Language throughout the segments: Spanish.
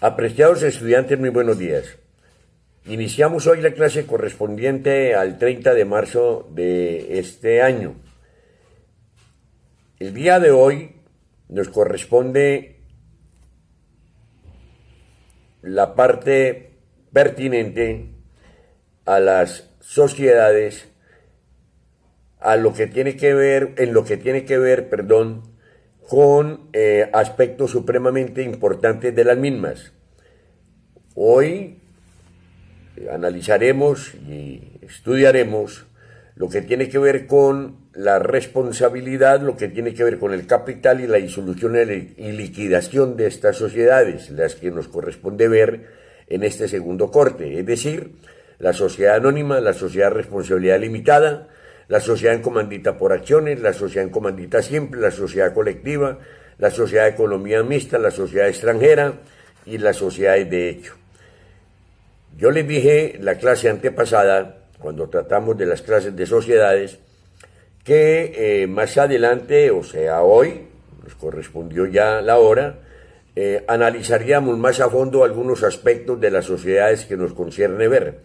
Apreciados estudiantes, muy buenos días. Iniciamos hoy la clase correspondiente al 30 de marzo de este año. El día de hoy nos corresponde la parte pertinente a las sociedades, en lo que tiene que ver, con aspectos supremamente importantes de las mismas. Hoy analizaremos y estudiaremos lo que tiene que ver con la responsabilidad, lo que tiene que ver con el capital y la disolución y liquidación de estas sociedades, las que nos corresponde ver en este segundo corte, es decir, la sociedad anónima, la sociedad de responsabilidad limitada, la sociedad en comandita por acciones, la sociedad en comandita simple, la sociedad colectiva, la sociedad de economía mixta, la sociedad extranjera y las sociedades de hecho. Yo les dije en la clase antepasada, cuando tratamos de las clases de sociedades, que más adelante, o sea hoy, nos correspondió ya la hora, analizaríamos más a fondo algunos aspectos de las sociedades que nos concierne ver.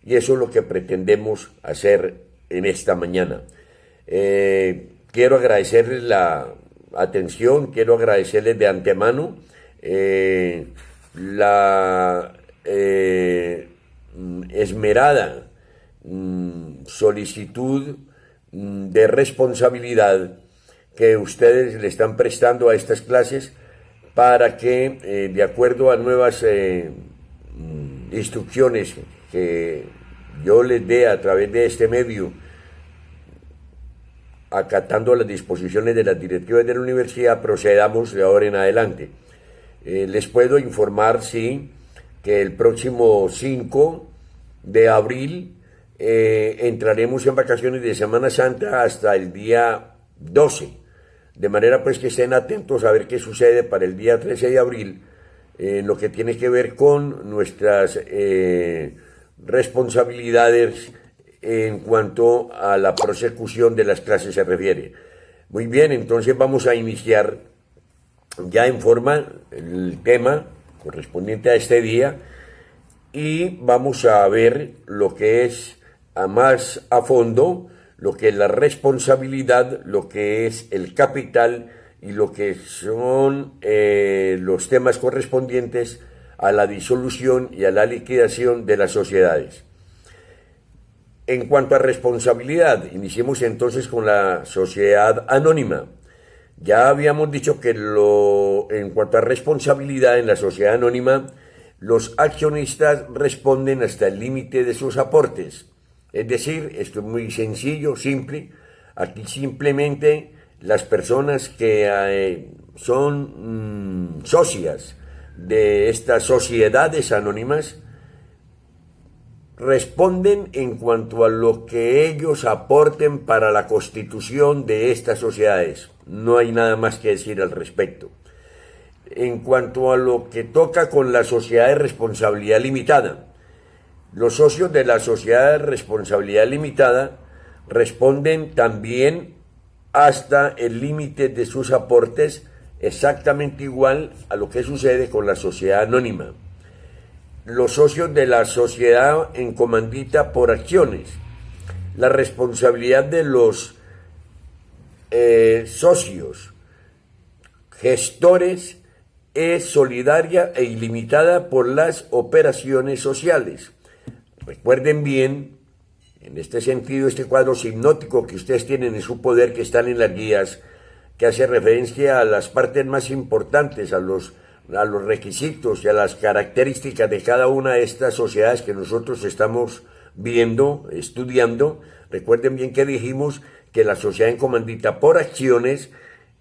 Y eso es lo que pretendemos hacer en esta mañana. Quiero agradecerles la atención, quiero agradecerles de antemano la esmerada solicitud de responsabilidad que ustedes le están prestando a estas clases para que, de acuerdo a nuevas instrucciones que yo les dé a través de este medio, acatando las disposiciones de las directivas de la universidad, procedamos de ahora en adelante. Les puedo informar, sí, que el próximo 5 de abril entraremos en vacaciones de Semana Santa hasta el día 12, de manera pues que estén atentos a ver qué sucede para el día 13 de abril en lo que tiene que ver con nuestras responsabilidades en cuanto a la prosecución de las clases se refiere. Muy bien, entonces vamos a iniciar ya en forma el tema correspondiente a este día y vamos a ver lo que es más a fondo, lo que es la responsabilidad, lo que es el capital y lo que son los temas correspondientes a la disolución y a la liquidación de las sociedades. En cuanto a responsabilidad, iniciemos entonces con la sociedad anónima. Ya habíamos dicho que en cuanto a responsabilidad en la sociedad anónima, los accionistas responden hasta el límite de sus aportes. Es decir, esto es muy sencillo, simple. Aquí simplemente las personas que son socias de estas sociedades anónimas responden en cuanto a lo que ellos aporten para la constitución de estas sociedades. No hay nada más que decir al respecto. En cuanto a lo que toca con la sociedad de responsabilidad limitada, los socios de la sociedad de responsabilidad limitada responden también hasta el límite de sus aportes, exactamente igual a lo que sucede con la sociedad anónima. Los socios de la sociedad en comandita por acciones, la responsabilidad de los socios gestores es solidaria e ilimitada por las operaciones sociales. Recuerden bien, en este sentido, este cuadro sinóptico que ustedes tienen en su poder, que están en las guías, que hace referencia a las partes más importantes, a los requisitos y a las características de cada una de estas sociedades que nosotros estamos viendo, estudiando. Recuerden bien que dijimos que la sociedad en comandita por acciones,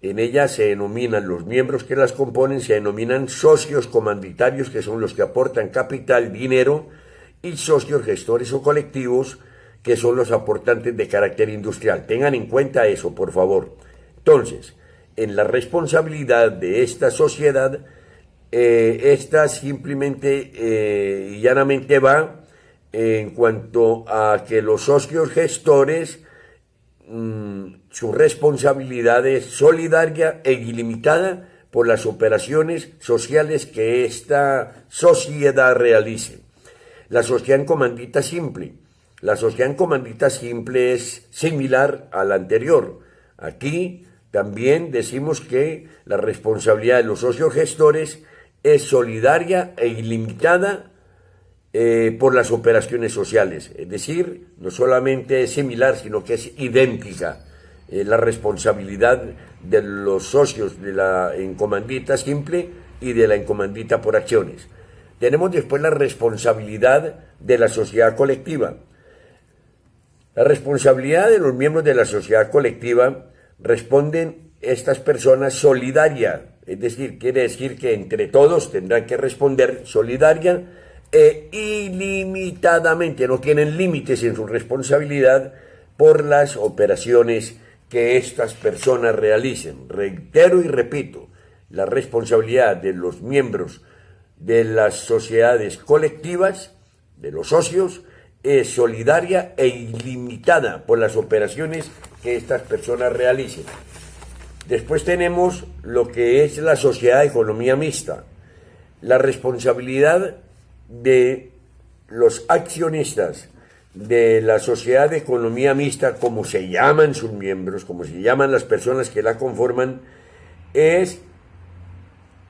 en ella se denominan los miembros que las componen, se denominan socios comanditarios, que son los que aportan capital, dinero, y socios gestores o colectivos, que son los aportantes de carácter industrial. Tengan en cuenta eso, por favor. Entonces, en la responsabilidad de esta sociedad, esta simplemente y llanamente va en cuanto a que los socios gestores, su responsabilidad es solidaria e ilimitada por las operaciones sociales que esta sociedad realice. La sociedad en comandita simple. La sociedad en comandita simple es similar a la anterior. Aquí también decimos que la responsabilidad de los socios gestores es solidaria e ilimitada por las operaciones sociales. Es decir, no solamente es similar, sino que es idéntica la responsabilidad de los socios de la encomandita simple y de la encomandita por acciones. Tenemos después la responsabilidad de la sociedad colectiva. La responsabilidad de los miembros de la sociedad colectiva responden estas personas solidaria, es decir, quiere decir que entre todos tendrán que responder solidaria e ilimitadamente, no tienen límites en su responsabilidad por las operaciones que estas personas realicen. Reitero y repito, la responsabilidad de los miembros de las sociedades colectivas, de los socios, es solidaria e ilimitada por las operaciones que estas personas realicen. Después tenemos lo que es la sociedad de economía mixta. La responsabilidad de los accionistas de la sociedad de economía mixta, como se llaman sus miembros, como se llaman las personas que la conforman, es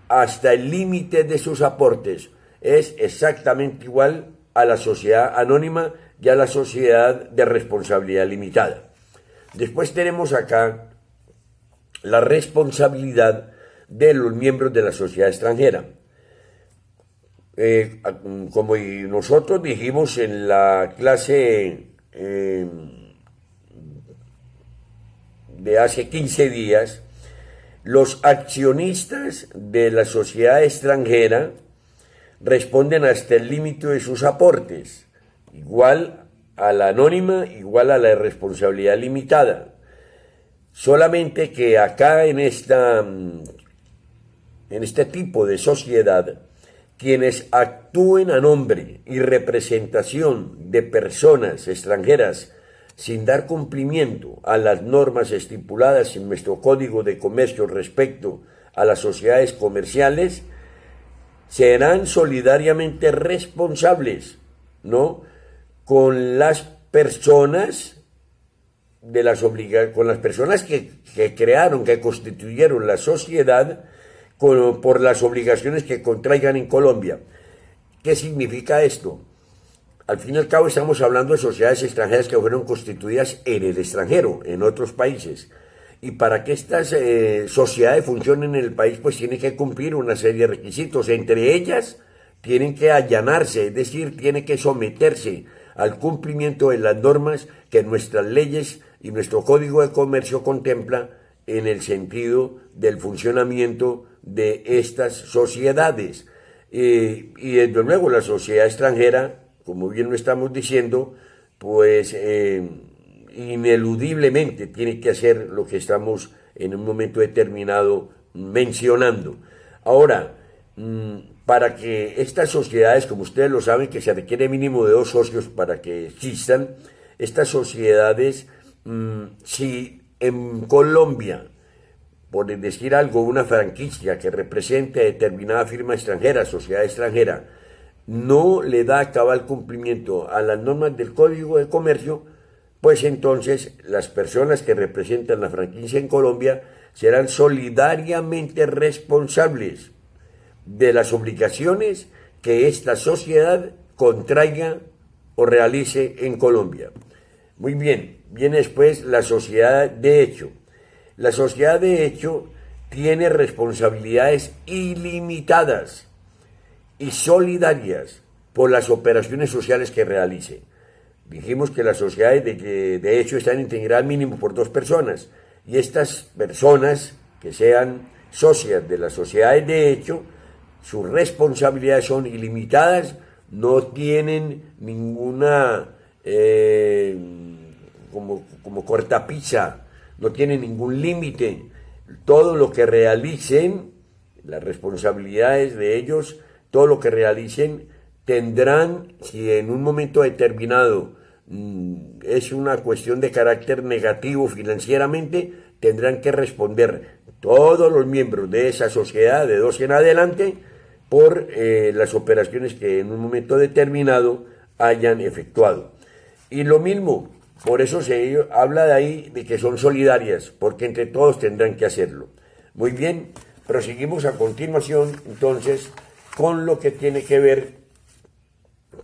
hasta el límite de sus aportes. Es exactamente igual a la sociedad anónima y a la sociedad de responsabilidad limitada. Después tenemos acá la responsabilidad de los miembros de la sociedad extranjera. Como nosotros dijimos en la clase de hace 15 días, los accionistas de la sociedad extranjera responden hasta el límite de sus aportes, igual a la anónima, igual a la responsabilidad limitada. Solamente que acá en este tipo de sociedad, quienes actúen a nombre y representación de personas extranjeras sin dar cumplimiento a las normas estipuladas en nuestro Código de Comercio respecto a las sociedades comerciales, serán solidariamente responsables, ¿no?, con las personas con las personas que crearon, que constituyeron la sociedad, por las obligaciones que contraigan en Colombia. ¿Qué significa esto? Al fin y al cabo estamos hablando de sociedades extranjeras que fueron constituidas en el extranjero, en otros países. Y para que estas sociedades funcionen en el país, pues tienen que cumplir una serie de requisitos. Entre ellas, tienen que allanarse, es decir, tienen que someterse al cumplimiento de las normas que nuestras leyes y nuestro Código de Comercio contempla en el sentido del funcionamiento de estas sociedades. Y desde luego la sociedad extranjera, como bien lo estamos diciendo, pues ineludiblemente tiene que hacer lo que estamos en un momento determinado mencionando. Ahora, para que estas sociedades, como ustedes lo saben, que se requiere mínimo de 2 socios para que existan, estas sociedades, si en Colombia, por decir algo, una franquicia que represente a determinada firma extranjera, sociedad extranjera, no le da cabal cumplimiento a las normas del Código de Comercio, pues entonces las personas que representan la franquicia en Colombia serán solidariamente responsables de las obligaciones que esta sociedad contraiga o realice en Colombia. Muy bien, viene después la sociedad de hecho. La sociedad de hecho tiene responsabilidades ilimitadas y solidarias por las operaciones sociales que realice. Dijimos que las sociedades de hecho están integradas mínimo por 2 personas, y estas personas que sean socias de las sociedades de hecho, sus responsabilidades son ilimitadas, no tienen ninguna como cortapisa, no tienen ningún límite. Todo lo que realicen, las responsabilidades de ellos, todo lo que realicen, tendrán, si en un momento determinado es una cuestión de carácter negativo financieramente, tendrán que responder todos los miembros de esa sociedad de 12 en adelante por las operaciones que en un momento determinado hayan efectuado. Y lo mismo, por eso se habla de ahí de que son solidarias, porque entre todos tendrán que hacerlo. Muy bien, proseguimos a continuación entonces con lo que tiene que ver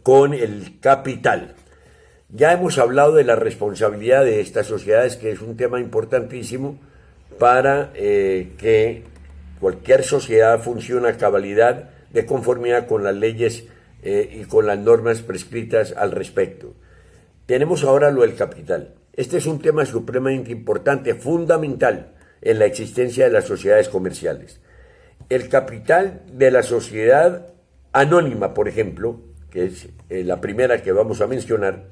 con el capital. Ya hemos hablado de la responsabilidad de estas sociedades, que es un tema importantísimo para que cualquier sociedad funcione a cabalidad de conformidad con las leyes y con las normas prescritas al respecto. Tenemos ahora lo del capital. Este es un tema supremamente importante, fundamental en la existencia de las sociedades comerciales. El capital de la sociedad anónima, por ejemplo, que es la primera que vamos a mencionar,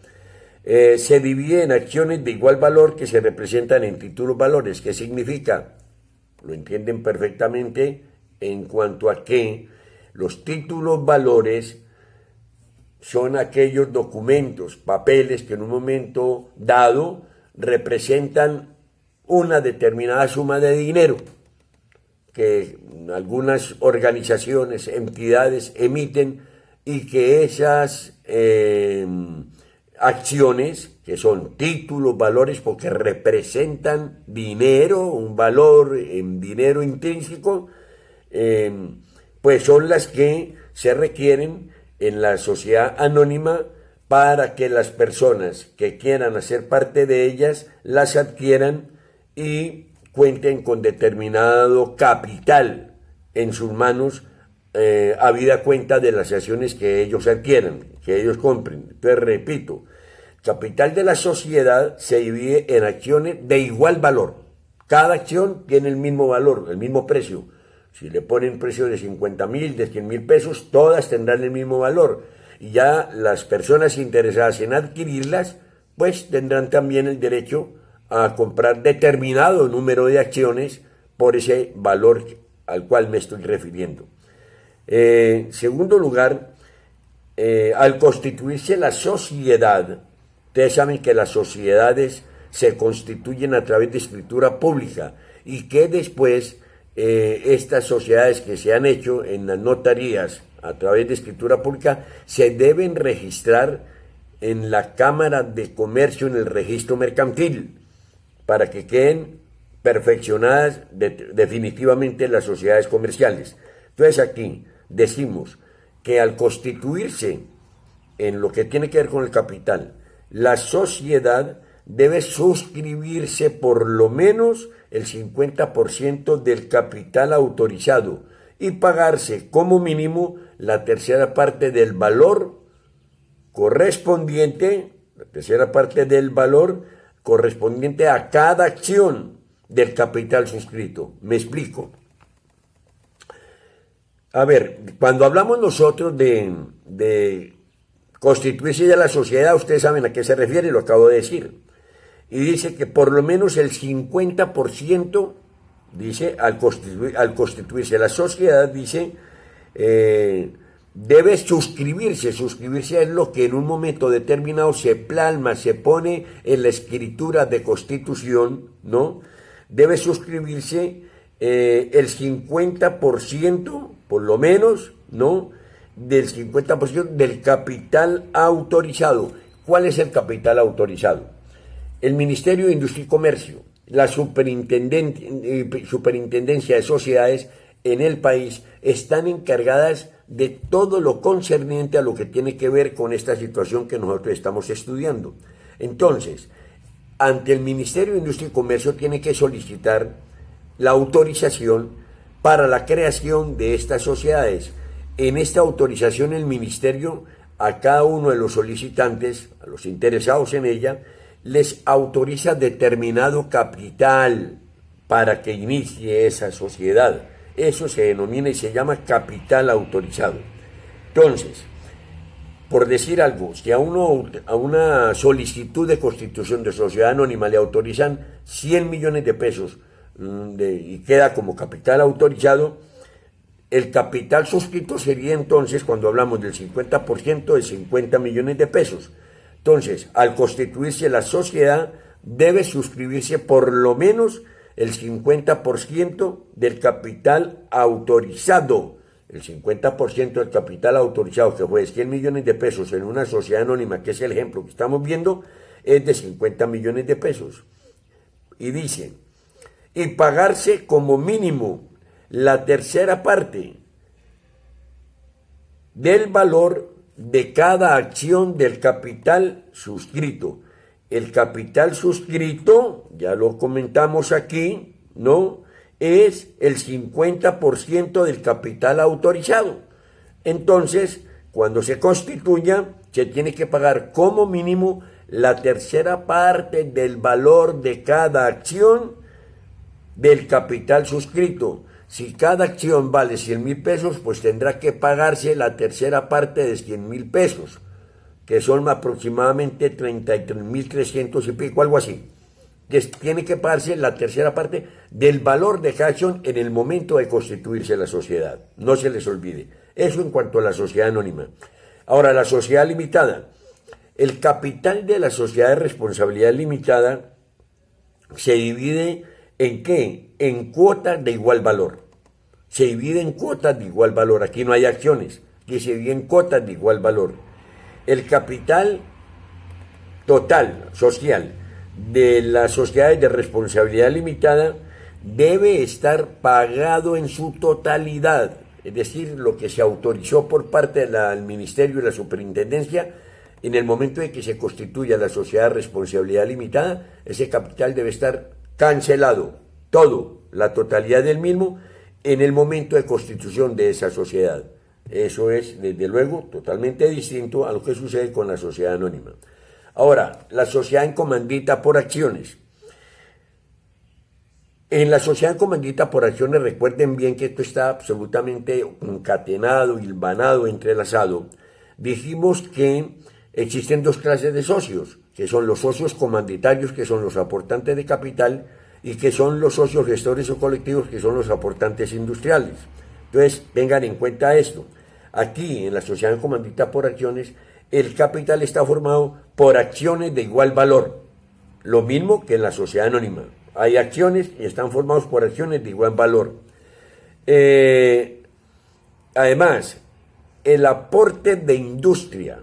se divide en acciones de igual valor que se representan en títulos valores. ¿Qué significa? Lo entienden perfectamente en cuanto a que los títulos valores son aquellos documentos, papeles que en un momento dado representan una determinada suma de dinero que algunas organizaciones, entidades emiten y que esas acciones, que son títulos, valores, porque representan dinero, un valor en dinero intrínseco, pues son las que se requieren en la sociedad anónima para que las personas que quieran hacer parte de ellas las adquieran y cuenten con determinado capital en sus manos, habida cuenta de las acciones que ellos adquieran, que ellos compren. Entonces, repito, capital de la sociedad se divide en acciones de igual valor. Cada acción tiene el mismo valor, el mismo precio. Si le ponen precio de 50,000, de 100,000 pesos, todas tendrán el mismo valor. Y ya las personas interesadas en adquirirlas, pues tendrán también el derecho a comprar determinado número de acciones por ese valor al cual me estoy refiriendo. Segundo lugar, al constituirse la sociedad, ustedes saben que las sociedades se constituyen a través de escritura pública y que después estas sociedades que se han hecho en las notarías a través de escritura pública se deben registrar en la Cámara de Comercio, en el registro mercantil, para que queden perfeccionadas definitivamente las sociedades comerciales. Entonces aquí decimos que al constituirse en lo que tiene que ver con el capital, la sociedad debe suscribirse por lo menos el 50% del capital autorizado y pagarse como mínimo la tercera parte del valor correspondiente, a cada acción del capital suscrito. Me explico. A ver, cuando hablamos nosotros de constituirse ya la sociedad, ustedes saben a qué se refiere, lo acabo de decir. Y dice que por lo menos el 50%, dice, al constituirse la sociedad, dice, debe suscribirse. Suscribirse es lo que en un momento determinado se plasma, se pone en la escritura de constitución, ¿no? Debe suscribirse el 50%, por lo menos, ¿no?, del 50% del capital autorizado. ¿Cuál es el capital autorizado? El Ministerio de Industria y Comercio, la Superintendencia de Sociedades en el país están encargadas de todo lo concerniente a lo que tiene que ver con esta situación que nosotros estamos estudiando. Entonces, ante el Ministerio de Industria y Comercio tiene que solicitar la autorización para la creación de estas sociedades. En esta autorización el Ministerio a cada uno de los solicitantes, a los interesados en ella, les autoriza determinado capital para que inicie esa sociedad. Eso se denomina y se llama capital autorizado. Entonces, por decir algo, si a una solicitud de constitución de sociedad anónima le autorizan 100 millones de pesos y queda como capital autorizado, el capital suscrito sería entonces, cuando hablamos del 50%, de 50 millones de pesos. Entonces, al constituirse la sociedad, debe suscribirse por lo menos el 50% del capital autorizado. El 50% del capital autorizado, que fue de 100 millones de pesos en una sociedad anónima, que es el ejemplo que estamos viendo, es de 50 millones de pesos. Y dice, y pagarse como mínimo la tercera parte del valor de cada acción del capital suscrito. El capital suscrito, ya lo comentamos aquí, ¿no?, es el 50% del capital autorizado. Entonces, cuando se constituya, se tiene que pagar como mínimo la tercera parte del valor de cada acción del capital suscrito. Si cada acción vale 100,000 pesos, pues tendrá que pagarse la tercera parte de 100,000 pesos, que son aproximadamente 33,300 y pico, algo así. Tiene que pagarse la tercera parte del valor de cada acción en el momento de constituirse la sociedad. No se les olvide. Eso en cuanto a la sociedad anónima. Ahora, la sociedad limitada. El capital de la sociedad de responsabilidad limitada se divide ¿en qué? En cuotas de igual valor. Se divide en cuotas de igual valor. Aquí no hay acciones, que se divide en cuotas de igual valor. El capital total, social, de las sociedades de responsabilidad limitada debe estar pagado en su totalidad, es decir, lo que se autorizó por parte del Ministerio y la Superintendencia en el momento de que se constituya la sociedad de responsabilidad limitada. Ese capital debe estar cancelado, todo, la totalidad del mismo, en el momento de constitución de esa sociedad. Eso es, desde luego, totalmente distinto a lo que sucede con la sociedad anónima. Ahora, la sociedad en comandita por acciones. En la sociedad en comandita por acciones, recuerden bien que esto está absolutamente concatenado, hilvanado, entrelazado. Dijimos que existen dos clases de socios, que son los socios comanditarios, que son los aportantes de capital, y que son los socios gestores o colectivos, que son los aportantes industriales. Entonces, tengan en cuenta esto. Aquí, en la sociedad en comandita por acciones, el capital está formado por acciones de igual valor, lo mismo que en la sociedad anónima. Hay acciones y están formados por acciones de igual valor. Además, el aporte de industria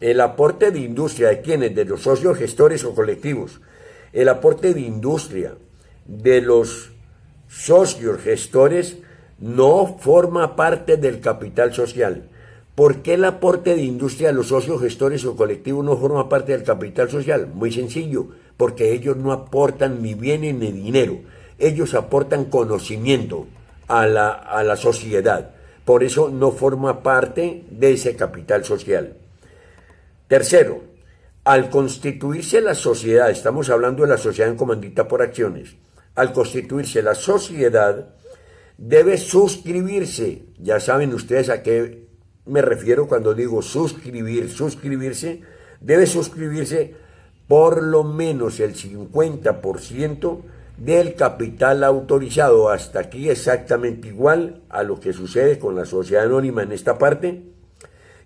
de quienes, de los socios gestores o colectivos, el aporte de industria de los socios gestores no forma parte del capital social. ¿Por qué el aporte de industria de los socios gestores o colectivos no forma parte del capital social? Muy sencillo, porque ellos no aportan ni bienes ni dinero, ellos aportan conocimiento a la sociedad, por eso no forma parte de ese capital social. Tercero, al constituirse la sociedad, estamos hablando de la sociedad en comandita por acciones, al constituirse la sociedad debe suscribirse, ya saben ustedes a qué me refiero cuando digo suscribirse, debe suscribirse por lo menos el 50% del capital autorizado. Hasta aquí exactamente igual a lo que sucede con la sociedad anónima en esta parte,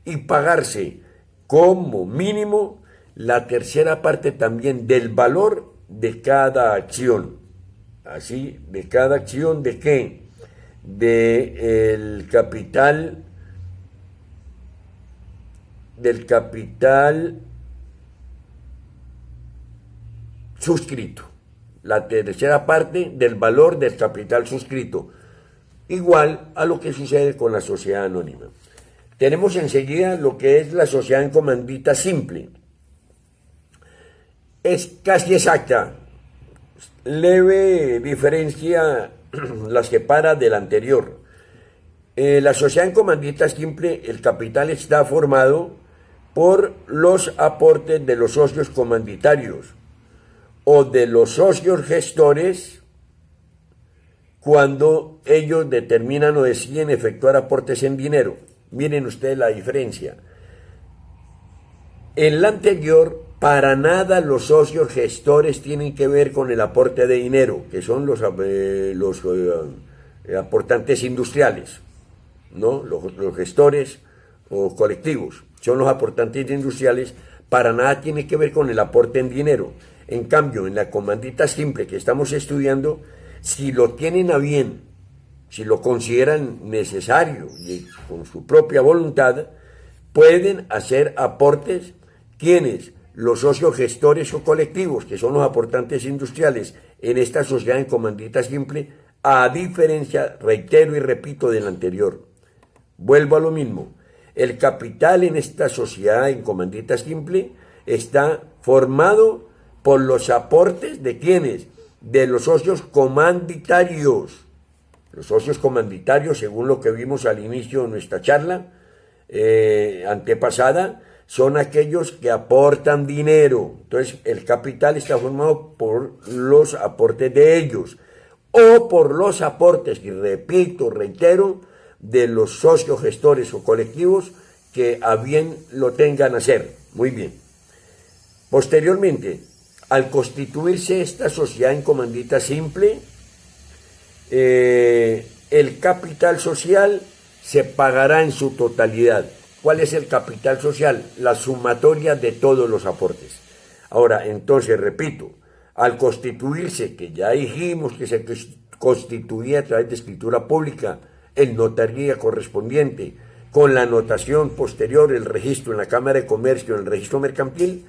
y pagarse como mínimo la tercera parte también del valor de cada acción. Así, de cada acción, ¿de qué? Del capital suscrito, la tercera parte del valor del capital suscrito, igual a lo que sucede con la sociedad anónima. Tenemos enseguida lo que es la sociedad en comandita simple. Es casi exacta, leve diferencia la separa de la anterior. La sociedad en comandita simple, el capital está formado por los aportes de los socios comanditarios o de los socios gestores cuando ellos determinan o deciden efectuar aportes en dinero. Miren ustedes la diferencia. En la anterior, para nada los socios gestores tienen que ver con el aporte de dinero, que son los aportantes industriales, ¿no? Los gestores o colectivos son los aportantes industriales, para nada tiene que ver con el aporte en dinero. En cambio, en la comandita simple que estamos estudiando, si lo tienen a bien, si lo consideran necesario y con su propia voluntad, pueden hacer aportes quienes, los socios gestores o colectivos, que son los aportantes industriales en esta sociedad en comandita simple, a diferencia, reitero y repito, del anterior. Vuelvo a lo mismo, el capital en esta sociedad en comandita simple está formado por los aportes de quienes, de los socios comanditarios. Los socios comanditarios, según lo que vimos al inicio de nuestra charla antepasada, son aquellos que aportan dinero. Entonces, el capital está formado por los aportes de ellos o por los aportes, y repito, reitero, de los socios gestores o colectivos que a bien lo tengan a hacer. Muy bien. Posteriormente, al constituirse esta sociedad en comandita simple, el capital social se pagará en su totalidad. ¿Cuál es el capital social? La sumatoria de todos los aportes. Ahora, entonces, repito, al constituirse, que ya dijimos que se constituía a través de escritura pública en notaría correspondiente, con la anotación posterior, el registro en la Cámara de Comercio, en el registro mercantil,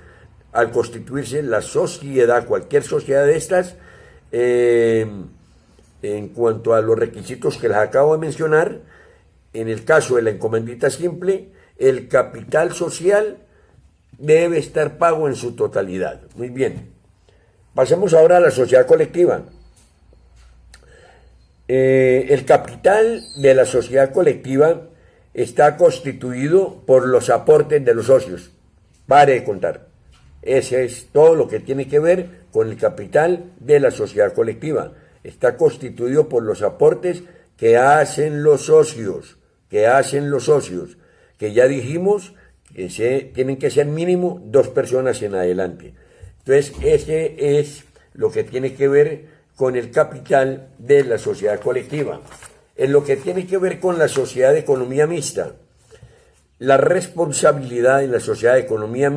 al constituirse la sociedad, cualquier sociedad de estas, en cuanto a los requisitos que les acabo de mencionar, en el caso de la encomendita simple, el capital social debe estar pago en su totalidad. Muy bien. Pasemos ahora a la sociedad colectiva. El capital de la sociedad colectiva está constituido por los aportes de los socios. Pare de contar. Ese es todo lo que tiene que ver con el capital de la sociedad colectiva. Está constituido por los aportes que hacen los socios, que ya dijimos que tienen que ser mínimo 2 personas en adelante. Entonces, ese es lo que tiene que ver con el capital de la sociedad colectiva. En lo que tiene que ver con la sociedad de economía mixta, la responsabilidad en la sociedad de economía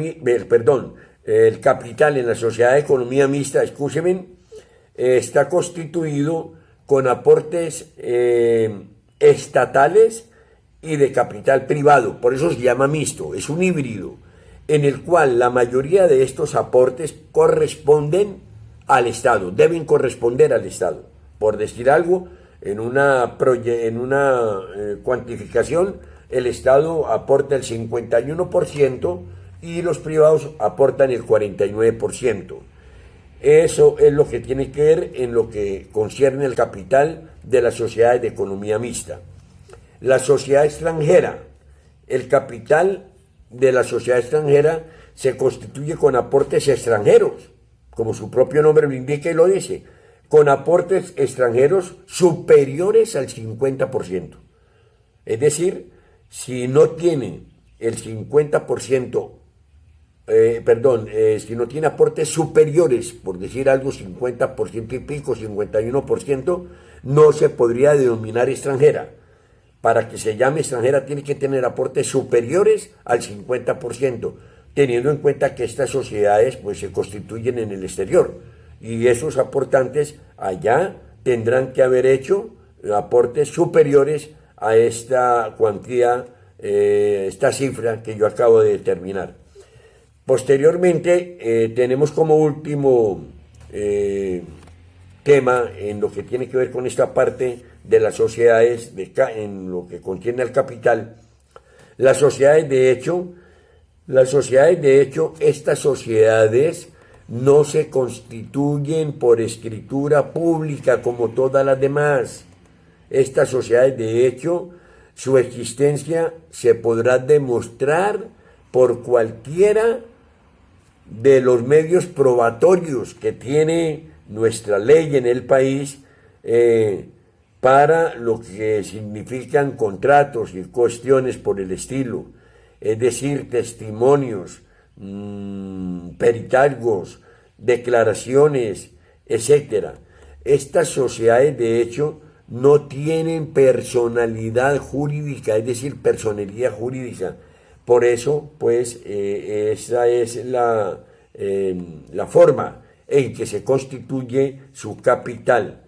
el capital en la sociedad de economía mixta, escúcheme, está constituido con aportes estatales y de capital privado, por eso se llama mixto, es un híbrido, en el cual la mayoría de estos aportes corresponden al Estado, deben corresponder al Estado. Por decir algo, en una cuantificación, el Estado aporta el 51% y los privados aportan el 49%. Eso es lo que tiene que ver en lo que concierne al capital de las sociedades de economía mixta. La sociedad extranjera, el capital de la sociedad extranjera se constituye con aportes extranjeros, como su propio nombre lo indica y lo dice, con aportes extranjeros superiores al 50%. Es decir, si no tiene el 50%, si no tiene aportes superiores, por decir algo, 50% y pico, 51%, no se podría denominar extranjera. Para que se llame extranjera tiene que tener aportes superiores al 50%, teniendo en cuenta que estas sociedades pues, se constituyen en el exterior y esos aportantes allá tendrán que haber hecho aportes superiores a esta cuantía, esta cifra que yo acabo de determinar. Posteriormente tenemos como último tema en lo que tiene que ver con esta parte de las sociedades, en lo que contiene el capital, las sociedades de hecho, estas sociedades no se constituyen por escritura pública como todas las demás. Estas sociedades de hecho, su existencia se podrá demostrar por cualquiera de los medios probatorios que tiene nuestra ley en el país para lo que significan contratos y cuestiones por el estilo, es decir, testimonios, peritagos, declaraciones, etc. Estas sociedades de hecho no tienen personalidad jurídica, es decir, personería jurídica. Por eso, pues, esa es la forma en que se constituye su capital.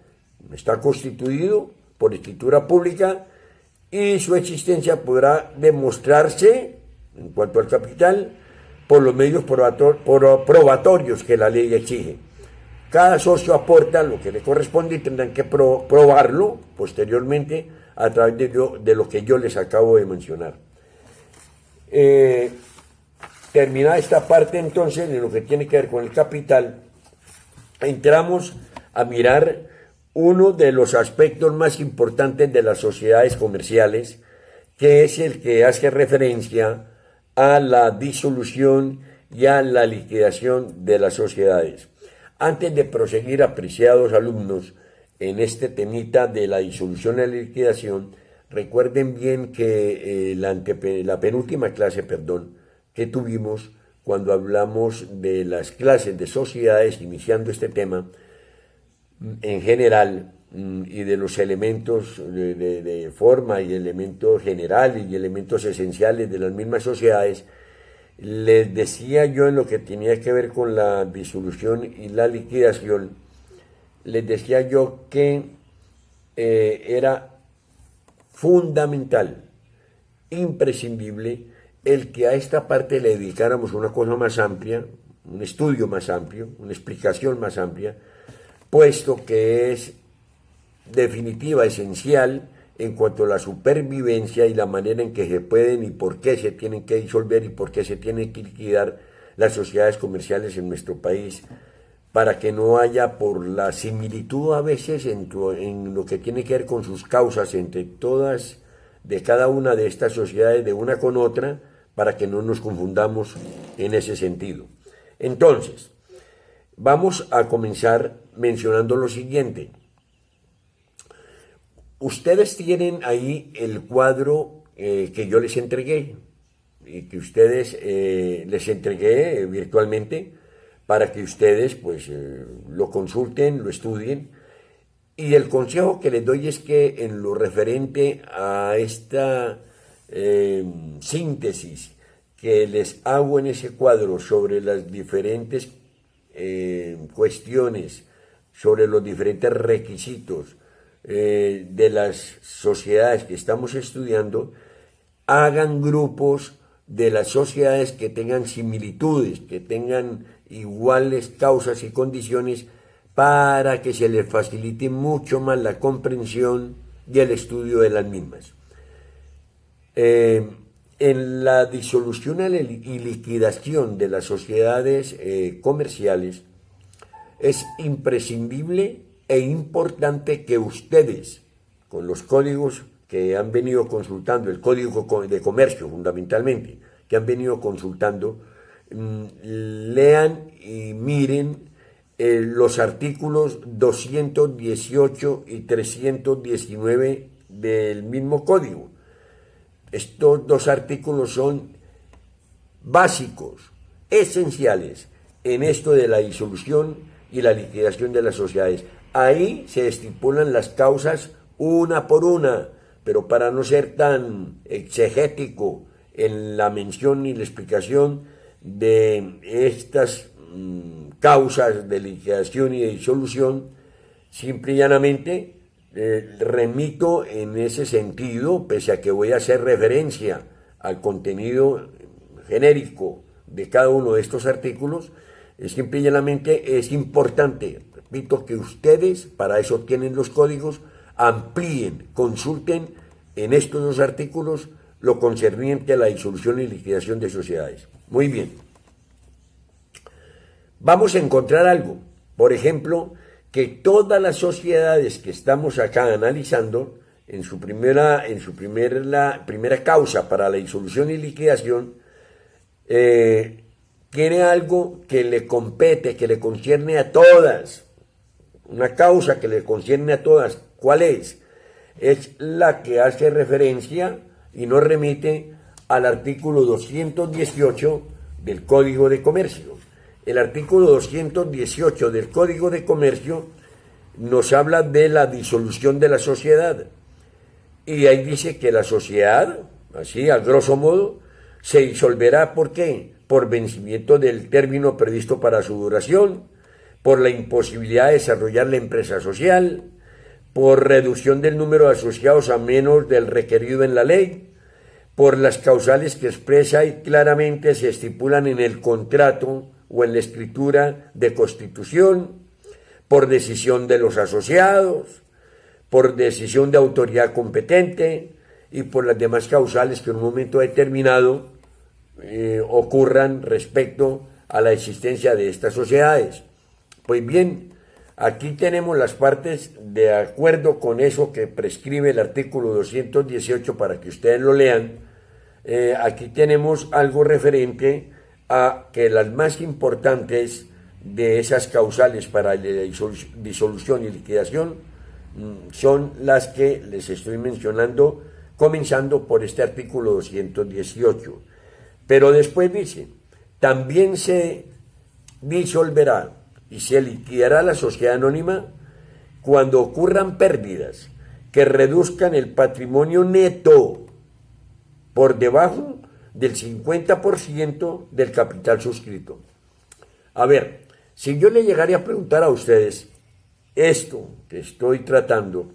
está constituido por escritura pública y su existencia podrá demostrarse, en cuanto al capital, por los medios probatorios que la ley exige. Cada socio aporta lo que le corresponde y tendrán que probarlo posteriormente a través de lo que yo les acabo de mencionar. Terminada esta parte, entonces, en lo que tiene que ver con el capital, entramos a mirar uno de los aspectos más importantes de las sociedades comerciales, que es el que hace referencia a la disolución y a la liquidación de las sociedades. Antes de proseguir, apreciados alumnos, en este temita de la disolución y la liquidación, recuerden bien que la penúltima clase, que tuvimos cuando hablamos de las clases de sociedades, iniciando este tema, en general, y de los elementos de forma y elementos generales y elementos esenciales de las mismas sociedades, les decía yo en lo que tenía que ver con la disolución y la liquidación, les decía yo que era fundamental, imprescindible, el que a esta parte le dedicáramos una cosa más amplia, un estudio más amplio, una explicación más amplia, puesto que es definitiva, esencial en cuanto a la supervivencia y la manera en que se pueden y por qué se tienen que disolver y por qué se tienen que liquidar las sociedades comerciales en nuestro país, para que no haya, por la similitud a veces en lo que tiene que ver con sus causas entre todas, de cada una de estas sociedades, de una con otra, para que no nos confundamos en ese sentido. Entonces, vamos a comenzar mencionando lo siguiente. Ustedes tienen ahí el cuadro que yo les entregué, y que ustedes les entregué virtualmente, para que ustedes pues lo consulten, lo estudien. Y el consejo que les doy es que en lo referente a esta síntesis que les hago en ese cuadro sobre las diferentes cuestiones, sobre los diferentes requisitos de las sociedades que estamos estudiando, hagan grupos de las sociedades que tengan similitudes, que tengan iguales causas y condiciones, para que se les facilite mucho más la comprensión y el estudio de las mismas. En la disolución y liquidación de las sociedades comerciales, es imprescindible e importante que ustedes, con los códigos que han venido consultando, el código de comercio fundamentalmente, que han venido consultando, lean y miren los artículos 218 y 319 del mismo código. Estos dos artículos son básicos, esenciales en esto de la disolución y la liquidación de las sociedades. Ahí se estipulan las causas una por una, pero para no ser tan exegético en la mención y la explicación de estas causas de liquidación y de disolución, simple y llanamente remito en ese sentido, pese a que voy a hacer referencia al contenido genérico de cada uno de estos artículos, simple y llanamente es importante, repito, que ustedes, para eso tienen los códigos, amplíen, consulten en estos dos artículos lo concerniente a la disolución y liquidación de sociedades. Muy bien. Vamos a encontrar algo, por ejemplo, que todas las sociedades que estamos acá analizando, en su primera causa para la disolución y liquidación, tiene algo que le compete, que le concierne a todas, una causa que le concierne a todas. ¿Cuál es? Es la que hace referencia y nos remite al artículo 218 del Código de Comercio. El artículo 218 del Código de Comercio nos habla de la disolución de la sociedad. Y ahí dice que la sociedad, así a grosso modo, se disolverá. ¿Por qué? Por vencimiento del término previsto para su duración, por la imposibilidad de desarrollar la empresa social, por reducción del número de asociados a menos del requerido en la ley, por las causales que expresa y claramente se estipulan en el contrato o en la escritura de constitución, por decisión de los asociados, por decisión de autoridad competente y por las demás causales que en un momento determinado ocurran respecto a la existencia de estas sociedades. Pues bien, aquí tenemos las partes de acuerdo con eso que prescribe el artículo 218 para que ustedes lo lean. Aquí tenemos algo referente a que las más importantes de esas causales para la disolución y liquidación son las que les estoy mencionando, comenzando por este artículo 218. Pero después dice, también se disolverá y se liquidará la sociedad anónima cuando ocurran pérdidas que reduzcan el patrimonio neto por debajo del 50% del capital suscrito. A ver, si yo le llegara a preguntar a ustedes esto que estoy tratando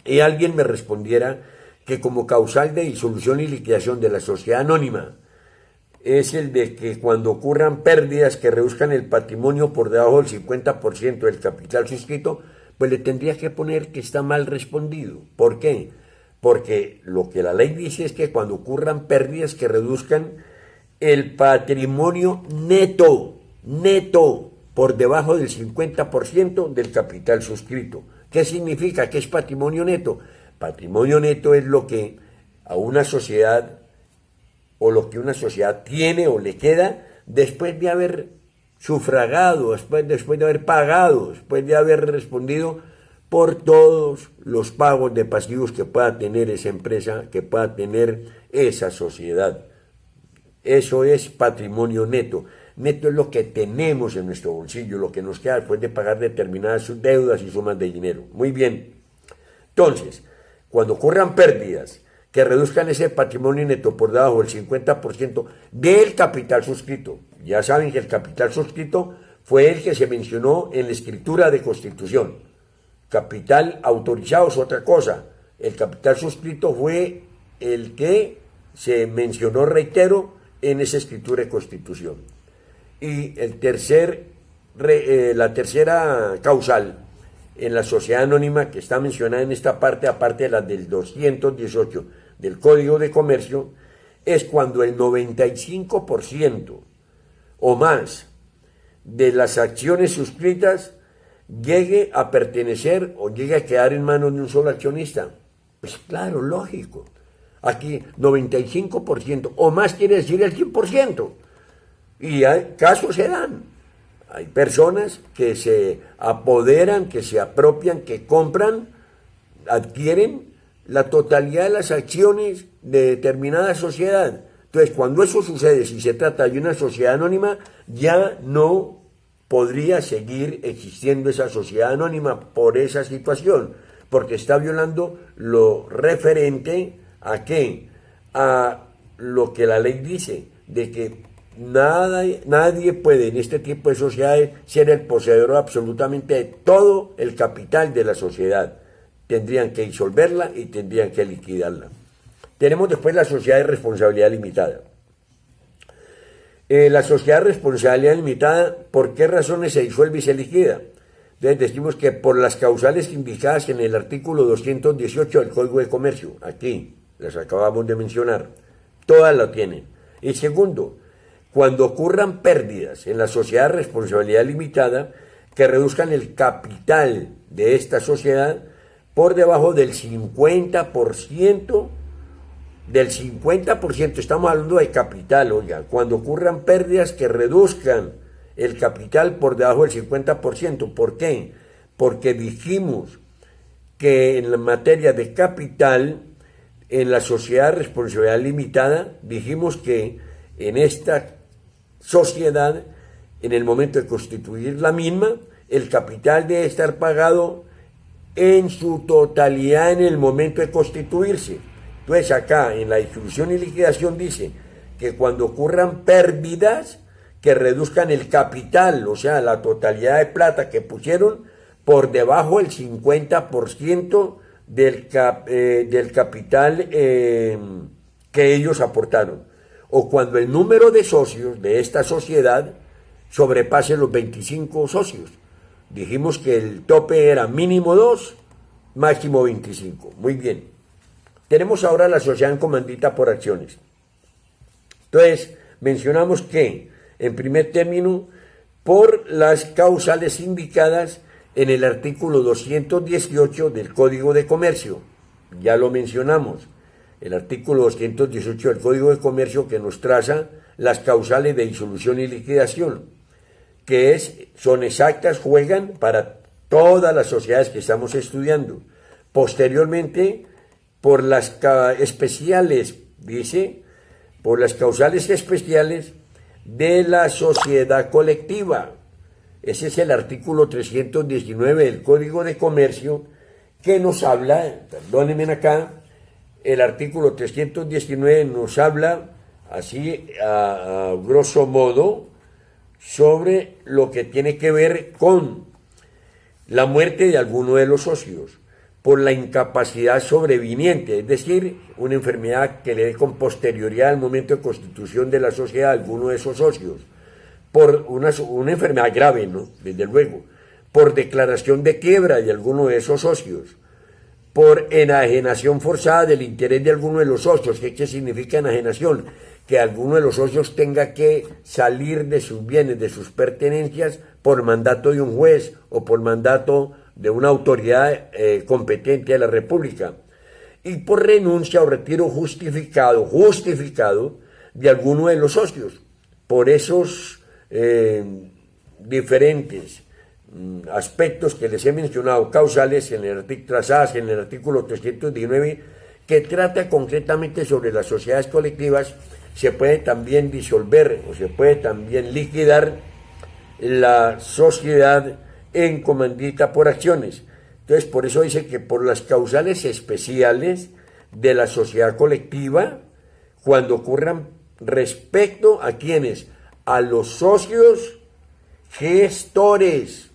y alguien me respondiera que como causal de disolución y liquidación de la sociedad anónima es el de que cuando ocurran pérdidas que reduzcan el patrimonio por debajo del 50% del capital suscrito, pues le tendría que poner que está mal respondido. ¿Por qué? Porque lo que la ley dice es que cuando ocurran pérdidas que reduzcan el patrimonio neto por debajo del 50% del capital suscrito. ¿Qué significa? ¿Qué es patrimonio neto? Patrimonio neto es lo que a una sociedad o lo que una sociedad tiene o le queda después de haber sufragado, después de haber pagado, después de haber respondido por todos los pagos de pasivos que pueda tener esa empresa, que pueda tener esa sociedad. Eso es patrimonio neto. Neto es lo que tenemos en nuestro bolsillo, lo que nos queda después de pagar determinadas deudas y sumas de dinero. Muy bien. Entonces, cuando ocurran pérdidas que reduzcan ese patrimonio neto por debajo del 50% del capital suscrito, ya saben que el capital suscrito fue el que se mencionó en la escritura de constitución. Capital autorizado es otra cosa. El capital suscrito fue el que se mencionó, reitero, en esa escritura de constitución. Y la tercera causal en la sociedad anónima que está mencionada en esta parte, aparte de la del 218 del Código de Comercio, es cuando el 95% o más de las acciones suscritas llegue a pertenecer o llegue a quedar en manos de un solo accionista. Pues claro, lógico. Aquí 95% o más quiere decir el 100%. Y hay casos se dan. Hay personas que se apoderan, que se apropian, que compran, adquieren la totalidad de las acciones de determinada sociedad. Entonces, cuando eso sucede, si se trata de una sociedad anónima, ya no podría seguir existiendo esa sociedad anónima por esa situación, porque está violando lo referente a ¿qué? A lo que la ley dice, de que nadie puede en este tipo de sociedades ser el poseedor absolutamente de todo el capital de la sociedad. Tendrían que disolverla y tendrían que liquidarla. Tenemos después la sociedad de responsabilidad limitada. La sociedad de responsabilidad limitada, ¿por qué razones se disuelve y se liquida? Entonces decimos que por las causales indicadas en el artículo 218 del Código de Comercio, aquí las acabamos de mencionar, todas lo tienen. Y segundo, cuando ocurran pérdidas en la sociedad de responsabilidad limitada que reduzcan el capital de esta sociedad por debajo del 50%, estamos hablando de capital, oiga, cuando ocurran pérdidas que reduzcan el capital por debajo del 50%. ¿Por qué? Porque dijimos que en la materia de capital, en la sociedad de responsabilidad limitada, dijimos que en esta sociedad, en el momento de constituir la misma, el capital debe estar pagado en su totalidad en el momento de constituirse. Entonces acá en la disolución y liquidación dice que cuando ocurran pérdidas que reduzcan el capital, o sea, la totalidad de plata que pusieron por debajo del 50% del capital que ellos aportaron, o cuando el número de socios de esta sociedad sobrepase los 25 socios. Dijimos que el tope era mínimo 2, máximo 25. Muy bien. Tenemos ahora la sociedad en comandita por acciones. Entonces, mencionamos que, en primer término, por las causales indicadas en el artículo 218 del Código de Comercio. Ya lo mencionamos. El artículo 218 del Código de Comercio que nos traza las causales de disolución y liquidación, que son exactas, juegan para todas las sociedades que estamos estudiando. Posteriormente, por las especiales, dice, por las causales especiales de la sociedad colectiva. Ese es el artículo 319 del Código de Comercio que nos habla, perdónenme acá, el artículo 319 nos habla así a grosso modo sobre lo que tiene que ver con la muerte de alguno de los socios por la incapacidad sobreviniente, es decir, una enfermedad que le dé con posterioridad al momento de constitución de la sociedad a alguno de esos socios, por una enfermedad grave, ¿no? Desde luego, por declaración de quiebra de alguno de esos socios, por enajenación forzada del interés de alguno de los socios. ¿Qué significa enajenación? Que alguno de los socios tenga que salir de sus bienes, de sus pertenencias, por mandato de un juez o por mandato de una autoridad competente de la República, y por renuncia o retiro justificado de alguno de los socios, por esos diferentes aspectos que les he mencionado, causales trazadas en el artículo 319, que trata concretamente sobre las sociedades colectivas. Se puede también disolver o se puede también liquidar la sociedad en comandita por acciones. Entonces, por eso dice que por las causales especiales de la sociedad colectiva, cuando ocurran respecto a quienes, a los socios gestores,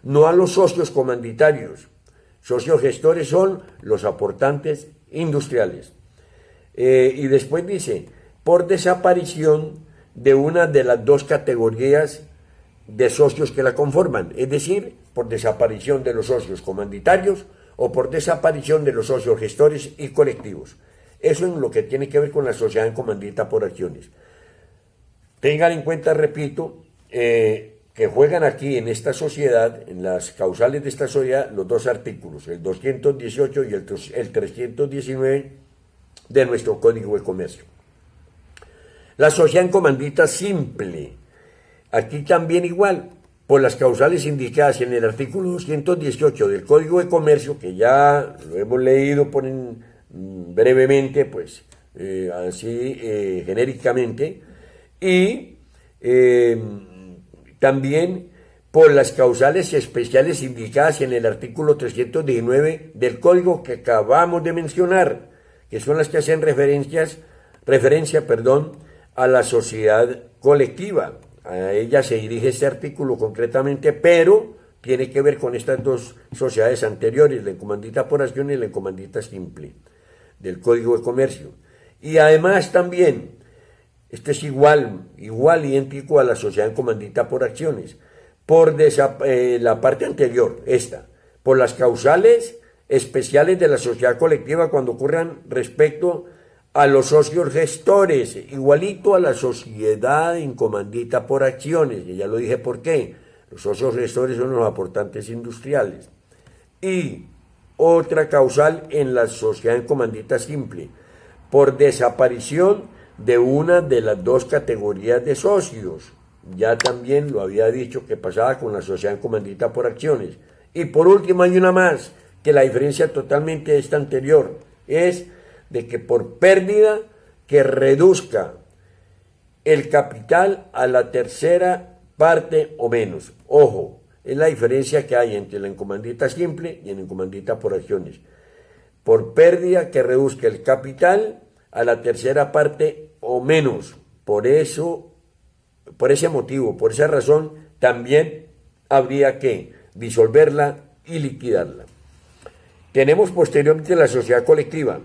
no a los socios comanditarios. Socios gestores son los aportantes industriales. Y después dice, por desaparición de una de las dos categorías de socios que la conforman, es decir, por desaparición de los socios comanditarios o por desaparición de los socios gestores y colectivos. Eso en lo que tiene que ver con la sociedad en comandita por acciones. Tengan en cuenta, repito, que juegan aquí en esta sociedad, en las causales de esta sociedad, los dos artículos, el 218 y el 319 de nuestro Código de Comercio. La sociedad en comandita simple, aquí también igual, por las causales indicadas en el artículo 218 del Código de Comercio, que ya lo hemos leído brevemente, pues así genéricamente, y también por las causales especiales indicadas en el artículo 319 del Código que acabamos de mencionar, que son las que hacen referencia, a la sociedad colectiva. A ella se dirige este artículo concretamente, pero tiene que ver con estas dos sociedades anteriores, la encomandita por acción y la encomandita simple del Código de Comercio. Y además también, esto es igual, idéntico a la sociedad encomandita por acciones, por la parte anterior, por las causales especiales de la sociedad colectiva cuando ocurran respecto a los socios gestores, igualito a la sociedad en comandita por acciones, y ya lo dije por qué. Los socios gestores son los aportantes industriales. Y otra causal en la sociedad en comandita simple, por desaparición de una de las dos categorías de socios. Ya también lo había dicho que pasaba con la sociedad en comandita por acciones. Y por último hay una más, que la diferencia totalmente de esta anterior es de que por pérdida que reduzca el capital a la tercera parte o menos. Ojo, es la diferencia que hay entre la encomandita simple y la encomandita por acciones. Por pérdida que reduzca el capital a la tercera parte o menos. Por ese motivo, por esa razón, también habría que disolverla y liquidarla. Tenemos posteriormente la sociedad colectiva.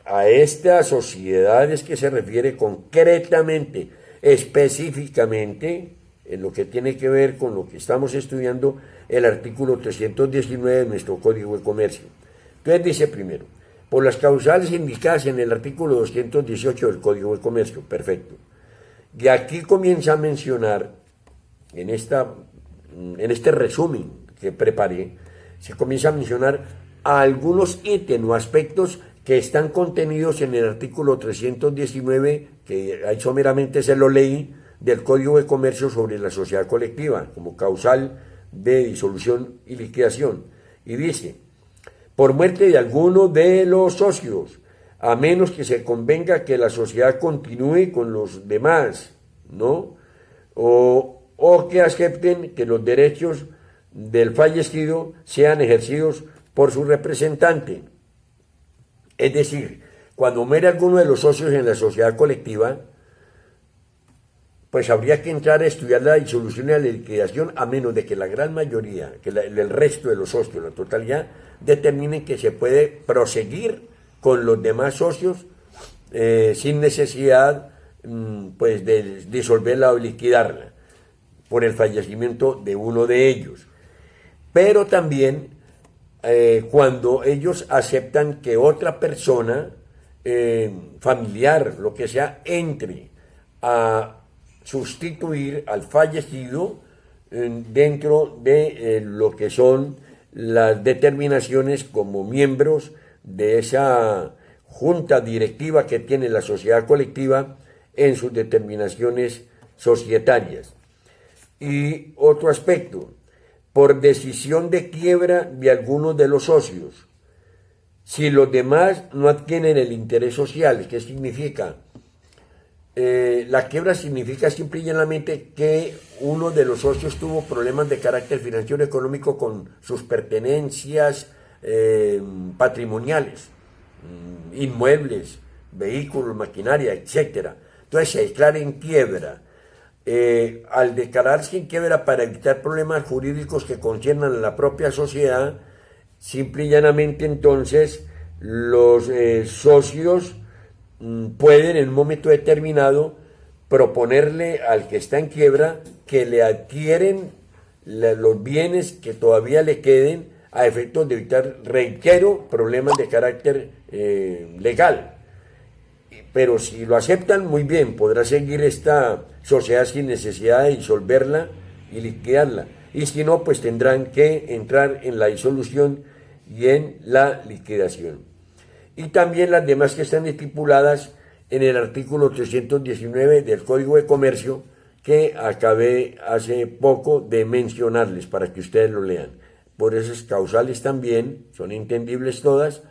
A estas sociedades que se refiere concretamente, específicamente, en lo que tiene que ver con lo que estamos estudiando, el artículo 319 de nuestro Código de Comercio. Entonces dice primero, por las causales indicadas en el artículo 218 del Código de Comercio, perfecto. Y aquí comienza a mencionar, en este resumen que preparé, se comienza a mencionar algunos ítems o aspectos que están contenidos en el artículo 319, que ahí someramente se lo leí, del Código de Comercio sobre la sociedad colectiva, como causal de disolución y liquidación. Y dice, por muerte de alguno de los socios, a menos que se convenga que la sociedad continúe con los demás, ¿no? O que acepten que los derechos del fallecido sean ejercidos por su representante. Es decir, cuando muere alguno de los socios en la sociedad colectiva, pues habría que entrar a estudiar la disolución y la liquidación, a menos de que la gran mayoría, que el resto de los socios, la totalidad, determinen que se puede proseguir con los demás socios sin necesidad pues de disolverla o liquidarla por el fallecimiento de uno de ellos. Pero también cuando ellos aceptan que otra persona, familiar, lo que sea, entre a sustituir al fallecido dentro de lo que son las determinaciones como miembros de esa junta directiva que tiene la sociedad colectiva en sus determinaciones societarias. Y otro aspecto, por decisión de quiebra de algunos de los socios, si los demás no adquieren el interés social. ¿Qué significa? La quiebra significa simple y llanamente que uno de los socios tuvo problemas de carácter financiero y económico con sus pertenencias patrimoniales, inmuebles, vehículos, maquinaria, etc. Entonces se declara en quiebra. Al declararse en quiebra para evitar problemas jurídicos que conciernan a la propia sociedad, simple y llanamente entonces los socios pueden en un momento determinado proponerle al que está en quiebra que le adquieren los bienes que todavía le queden a efectos de evitar, reitero, problemas de carácter legal. Pero si lo aceptan, muy bien, podrá seguir esta sociedad sin necesidad de disolverla y liquidarla. Y si no, pues tendrán que entrar en la disolución y en la liquidación. Y también las demás que están estipuladas en el artículo 319 del Código de Comercio, que acabé hace poco de mencionarles para que ustedes lo lean. Por esas causales también, son entendibles todas,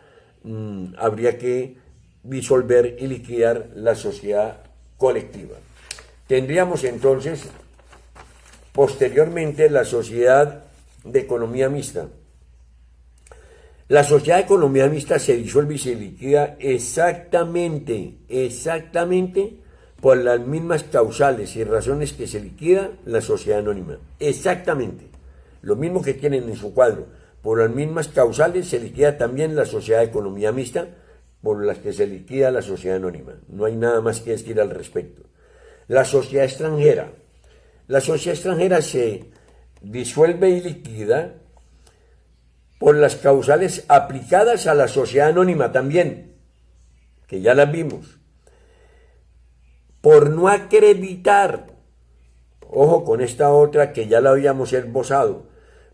habría que disolver y liquidar la sociedad colectiva. Tendríamos entonces posteriormente la sociedad de economía mixta. La sociedad de economía mixta se disuelve y se liquida exactamente por las mismas causales y razones que se liquida la sociedad anónima. Exactamente. Lo mismo que tienen en su cuadro. Por las mismas causales se liquida también la sociedad de economía mixta, por las que se liquida la sociedad anónima. No hay nada más que decir al respecto. La sociedad extranjera. La sociedad extranjera se disuelve y liquida por las causales aplicadas a la sociedad anónima también, que ya las vimos. Por no acreditar, ojo con esta otra que ya la habíamos esbozado,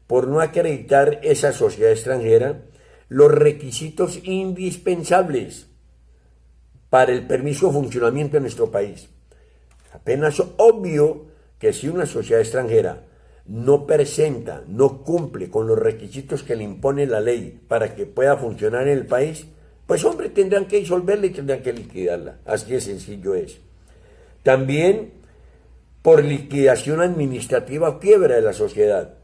por no acreditar esa sociedad extranjera los requisitos indispensables para el permiso de funcionamiento en nuestro país. Apenas obvio que si una sociedad extranjera no presenta, no cumple con los requisitos que le impone la ley para que pueda funcionar en el país, pues hombre, tendrán que disolverla y tendrán que liquidarla. Así de sencillo es. También por liquidación administrativa o quiebra de la sociedad.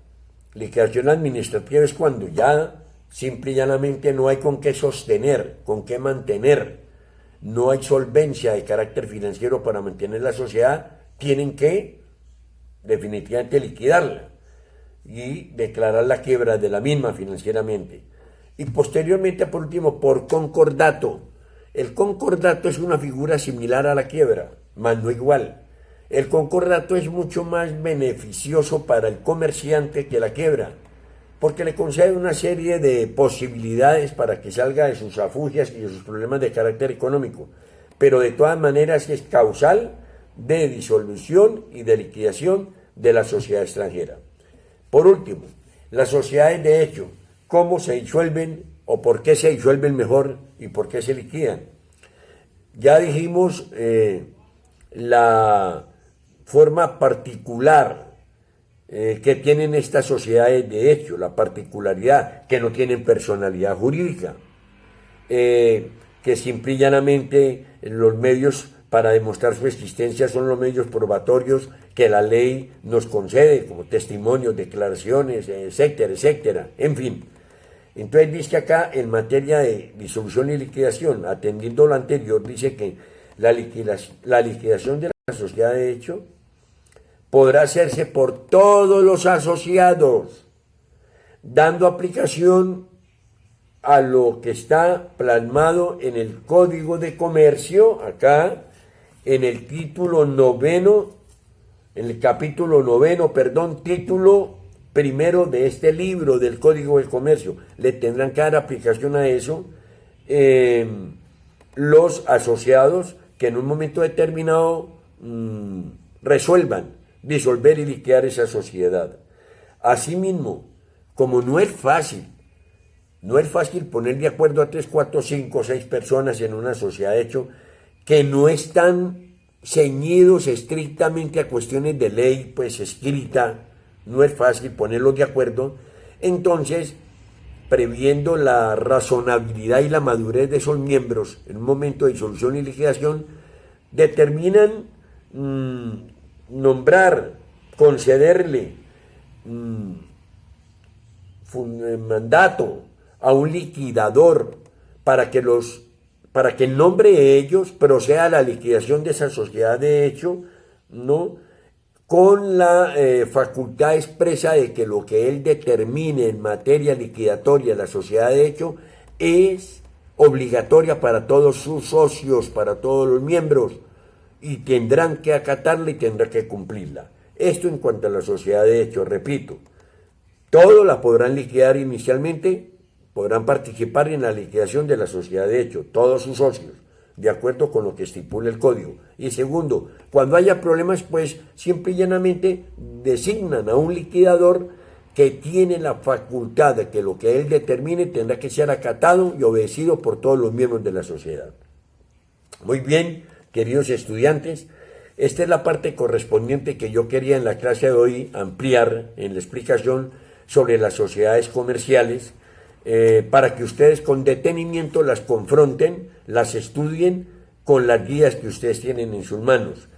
Liquidación administrativa es cuando ya simple y llanamente no hay con qué sostener, con qué mantener, no hay solvencia de carácter financiero para mantener la sociedad, tienen que definitivamente liquidarla. y declarar la quiebra de la misma financieramente. Y posteriormente, por último, por concordato. El concordato es una figura similar a la quiebra, mas no igual. El concordato es mucho más beneficioso para el comerciante que la quiebra, porque le concede una serie de posibilidades para que salga de sus afugias y de sus problemas de carácter económico, pero de todas maneras es causal de disolución y de liquidación de la sociedad extranjera. Por último, las sociedades de hecho, ¿cómo se disuelven o por qué se disuelven mejor y por qué se liquidan? Ya dijimos la forma particular que tienen estas sociedades de hecho, la particularidad que no tienen personalidad jurídica, que simple y llanamente los medios para demostrar su existencia son los medios probatorios que la ley nos concede, como testimonios, declaraciones, etcétera, etcétera, en fin. Entonces dice que acá en materia de disolución y liquidación, atendiendo lo anterior, dice que la liquidación de la sociedad de hecho podrá hacerse por todos los asociados, dando aplicación a lo que está plasmado en el Código de Comercio, acá, en el título noveno, en el capítulo noveno, título primero de este libro del Código de Comercio. Le tendrán que dar aplicación a eso los asociados que en un momento determinado resuelvan disolver y liquidar esa sociedad. Asimismo, como no es fácil poner de acuerdo a 3, 4, 5, 6 personas en una sociedad de hecho que no están ceñidos estrictamente a cuestiones de ley, pues escrita, no es fácil ponerlos de acuerdo, entonces, previendo la razonabilidad y la madurez de esos miembros en un momento de disolución y liquidación, determinan nombrar, concederle mandato a un liquidador para que en nombre de ellos proceda a la liquidación de esa sociedad de hecho, ¿no? Con la facultad expresa de que lo que él determine en materia liquidatoria de la sociedad de hecho es obligatoria para todos sus socios, para todos los miembros, y tendrán que acatarla y tendrán que cumplirla. Esto en cuanto a la sociedad de hecho, repito, todos la podrán liquidar inicialmente, podrán participar en la liquidación de la sociedad de hecho, todos sus socios, de acuerdo con lo que estipula el código. Y segundo, cuando haya problemas, pues simple y llanamente designan a un liquidador que tiene la facultad de que lo que él determine tendrá que ser acatado y obedecido por todos los miembros de la sociedad. Muy bien, queridos estudiantes, esta es la parte correspondiente que yo quería en la clase de hoy ampliar en la explicación sobre las sociedades comerciales, para que ustedes con detenimiento las confronten, las estudien con las guías que ustedes tienen en sus manos.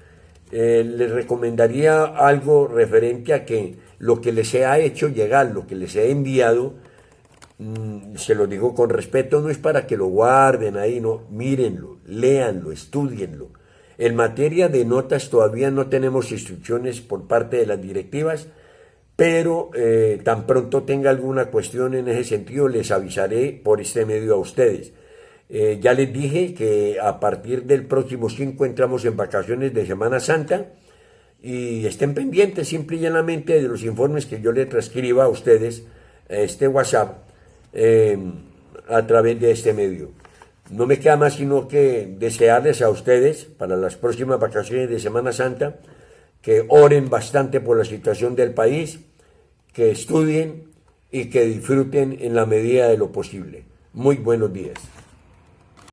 Les recomendaría algo referente a que lo que les ha hecho llegar, lo que les he enviado, se lo digo con respeto, no es para que lo guarden ahí, no, mírenlo, léanlo, estudienlo. En materia de notas todavía no tenemos instrucciones por parte de las directivas, pero tan pronto tenga alguna cuestión en ese sentido les avisaré por este medio a ustedes. Ya les dije que a partir del próximo 5 entramos en vacaciones de Semana Santa y estén pendientes simple y llanamente de los informes que yo les transcriba a ustedes este WhatsApp a través de este medio. No me queda más sino que desearles a ustedes para las próximas vacaciones de Semana Santa que oren bastante por la situación del país, que estudien y que disfruten en la medida de lo posible. Muy buenos días.